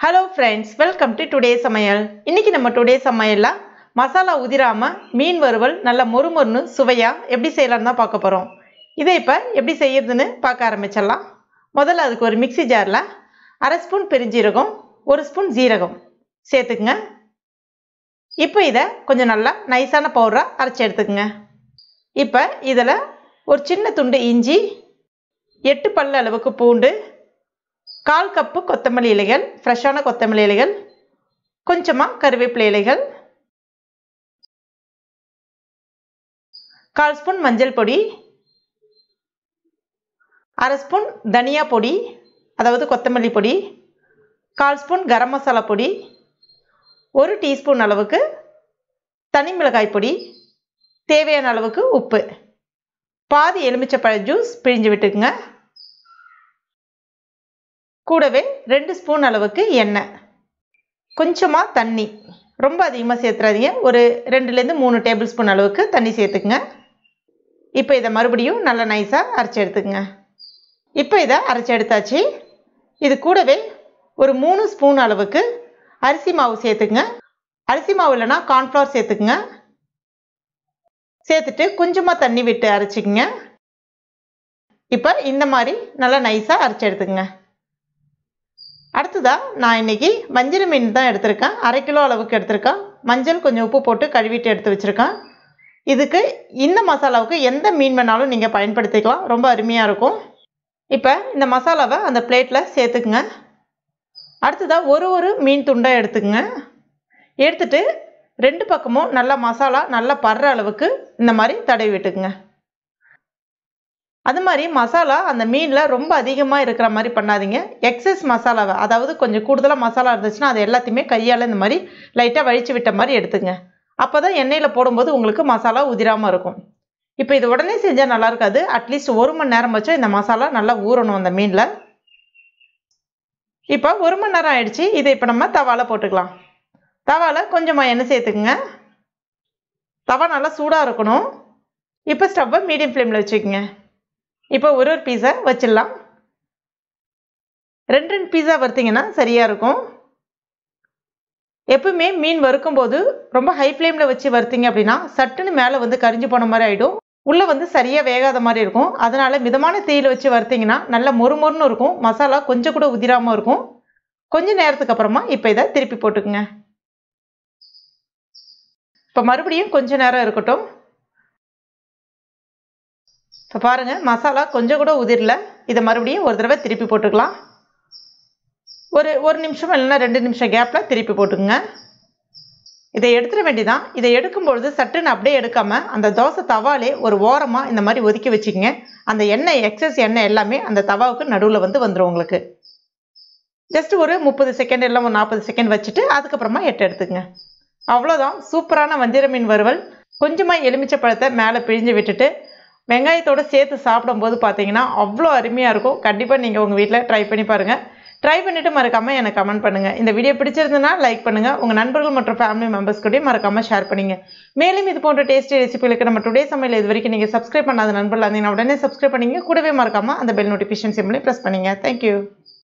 Hello friends, welcome to today's Samayal. இன்னைக்கு நம்ம today's Samayalல masala உதிராம மீன் வறுவல் நல்ல மொறுமொறுன்னு சுவையா எப்படி செய்யலாம்னு தான் பார்க்க போறோம். இதை இப்ப எப்படி செய்யறதுன்னு பார்க்க ஆரம்பிச்சிடலாம். முதல்ல அதுக்கு ஒரு மிக்ஸி ஜார்ல 1/2 ஸ்பூன் பெருஞ்சீரகம், 1 ஸ்பூன் ஜீரகம் சேர்த்துக்கங்க. இப்போ இத கொஞ்சம் நல்லா நைஸான பவுடரா அரைச்சு எடுத்துக்கங்க. இப்போ இதல ஒரு சின்ன துண்டு இஞ்சி, 8 பல்லு அளவுக்கு பூண்டு, 1/4 கப் கொத்தமல்லி இலைகள், ஃப்ரெஷ்ஷான கொத்தமல்லி இலைகள், கொஞ்சமா கறிவேப்பிலை இலைகள், 1/4 ஸ்பூன் மஞ்சள் பொடி, 1/2 ஸ்பூன் தனியா பொடி அதாவது கொத்தமல்லி பொடி, 1/4 ஸ்பூன் கரம் மசாலா பொடி, 1 டீஸ்பூன் அளவுக்கு தனி மிளகாய் பொடி, தேவையான அளவுக்கு உப்பு, பாதி எலுமிச்சப்பழ ஜூஸ் பிழிஞ்சு விட்டுக்குங்க. கூடவே 2 ஸ்பூன் அளவுக்கு எண்ணெய், கொஞ்சமா தண்ணி, ரொம்ப அதிகமாக சேர்த்துறாதீங்க, ஒரு 2லேருந்து 3 டேபிள் ஸ்பூன் அளவுக்கு தண்ணி சேர்த்துக்குங்க. இப்போ இதை மறுபடியும் நல்லா நைஸாக அரைச்சி எடுத்துக்கங்க. இப்போ இதை அரைச்சி எடுத்தாச்சு. இது கூடவே ஒரு 3 ஸ்பூன் அளவுக்கு அரிசி மாவு சேர்த்துக்குங்க. அரிசி மாவு இல்லைன்னா கார்ன்ஃப்ளவர் சேர்த்துக்குங்க. சேர்த்துட்டு கொஞ்சமாக தண்ணி விட்டு அரைச்சிக்கங்க. இப்போ இந்த மாதிரி நல்லா நைஸாக அரைச்சி எடுத்துக்கங்க. அடுத்ததா நான் இன்னைக்கு வஞ்சர மீன் தான் எடுத்திருக்கேன். 1/2 கிலோ அளவுக்கு எடுத்திருக்கேன். மஞ்சள் கொஞ்சம் உப்பு போட்டு கழுவிட்டு எடுத்து வச்சுருக்கேன். இதுக்கு இந்த மசாலாவுக்கு எந்த மீன் வேணாலும் நீங்கள் பயன்படுத்திக்கலாம், ரொம்ப அருமையாக இருக்கும். இப்போ இந்த மசாலாவை அந்த பிளேட்டில் சேர்த்துக்குங்க. அடுத்ததாக ஒரு மீன் துண்டை எடுத்துக்கங்க. எடுத்துட்டு 2 பக்கமும் நல்லா மசாலா நல்லா படுற அளவுக்கு இந்த மாதிரி தடவி விட்டுக்குங்க. அது மாதிரி மசாலா அந்த மீனில் ரொம்ப அதிகமாக இருக்கிற மாதிரி பண்ணாதீங்க. எக்ஸஸ் மசாலாவை, அதாவது கொஞ்சம் கூடுதலாக மசாலா இருந்துச்சுன்னா அது எல்லாத்தையுமே கையால் இந்த மாதிரி லைட்டாக வழித்து விட்ட மாதிரி எடுத்துங்க. அப்போ தான் எண்ணெயில் போடும்போது உங்களுக்கு மசாலா உதிராமல் இருக்கும். இப்போ இது உடனே செஞ்சால் நல்லா இருக்காது. அட்லீஸ்ட் 1 மணி நேரம் வச்சு இந்த மசாலா நல்லா ஊறணும் அந்த மீனில். இப்போ 1 மணி நேரம் ஆயிடுச்சு. இதை இப்போ நம்ம தவாவில் போட்டுக்கலாம். தவாவில் கொஞ்சமாக எண்ணெய் சேர்த்துக்குங்க. தவா நல்லா சூடாக இருக்கணும். இப்போ ஸ்டவ்வை மீடியம் ஃப்ளேமில் வச்சுக்கோங்க. இப்போ ஒரு பீஸை வச்சிடலாம். 2 பீஸா வறுத்தீங்கன்னா சரியாக இருக்கும். எப்பவுமே மீன் வறுக்கும் போது ரொம்ப ஹை ஃப்ளேமில் வச்சு வறுத்தீங்க அப்படின்னா சட்டுன்னு மேலே வந்து கரிஞ்சு போன மாதிரி ஆகிடும், உள்ளே வந்து சரியாக வேகாத மாதிரி இருக்கும். அதனால மிதமான தீயில் வச்சு வறுத்தீங்கன்னா நல்லா மொறுமொறுன்னு இருக்கும், மசாலா கொஞ்சம் கூட உதிராமல் இருக்கும். கொஞ்சம் நேரத்துக்கு அப்புறமா இப்போ இதை திருப்பி போட்டுக்குங்க. இப்போ மறுபடியும் கொஞ்சம் நேரம் இருக்கட்டும். இப்போ பாருங்கள், மசாலா கொஞ்சம் கூட உதிரல. இதை மறுபடியும் ஒரு தடவை திருப்பி போட்டுக்கலாம். ஒரு நிமிஷம் இல்லைன்னா 2 நிமிஷம் கேப்பில் திருப்பி போட்டுக்குங்க. இதை எடுத்துட வேண்டியதான். இதை எடுக்கும்பொழுது சட்டுன்னு அப்படியே எடுக்காமல் அந்த தோசை தவாலே ஒரு ஓரமாக இந்த மாதிரி ஒதுக்கி வச்சுக்கோங்க. அந்த எண்ணெய், எக்ஸஸ் எண்ணெய் எல்லாமே அந்த தவாவுக்கு நடுவில் வந்துடும் உங்களுக்கு. ஜஸ்ட் ஒரு 30 செகண்ட் இல்லை ஒரு 40 செகண்ட் வச்சுட்டு அதுக்கப்புறமா எடுத்துக்குங்க. அவ்வளோதான், சூப்பரான வஞ்சர மீன் வறுவல். கொஞ்சமாக எலுமிச்சை பழத்தை மேலே பிழிஞ்சு விட்டுட்டு வெங்காயத்தோடு சேர்த்து சாப்பிடும்போது பார்த்தீங்கன்னா அவ்வளோ அருமையாக இருக்கும். கண்டிப்பாக நீங்கள் உங்கள் வீட்டில் ட்ரை பண்ணி பாருங்கள். ட்ரை பண்ணிவிட்டு மறக்காமல் எனக்கு கமெண்ட் பண்ணுங்கள். இந்த வீடியோ பிடிச்சிருந்ததுன்னா லைக் பண்ணுங்கள். உங்கள் நண்பர்கள் மற்றும் ஃபேமிலி மெம்பர்ஸ் கூடயும் மறக்காமல் ஷேர் பண்ணுங்கள். மேலும் இது போன்ற டேஸ்டி ரெசிபிகளுக்கு நம்ம டுடே சமையல் இது வரைக்கும் நீங்கள் சப்ஸ்கிரைப் பண்ணாத நண்பர்கள் இருந்தீங்கன்னா உடனே சப்ஸ்கிரைப் பண்ணிங்க. கூடவே மறக்காமல் அந்த பெல் நோட்டிஃபிகேஷன் சிம்பிளையும் ப்ரெஸ் பண்ணுங்கள். தேங்க்யூ.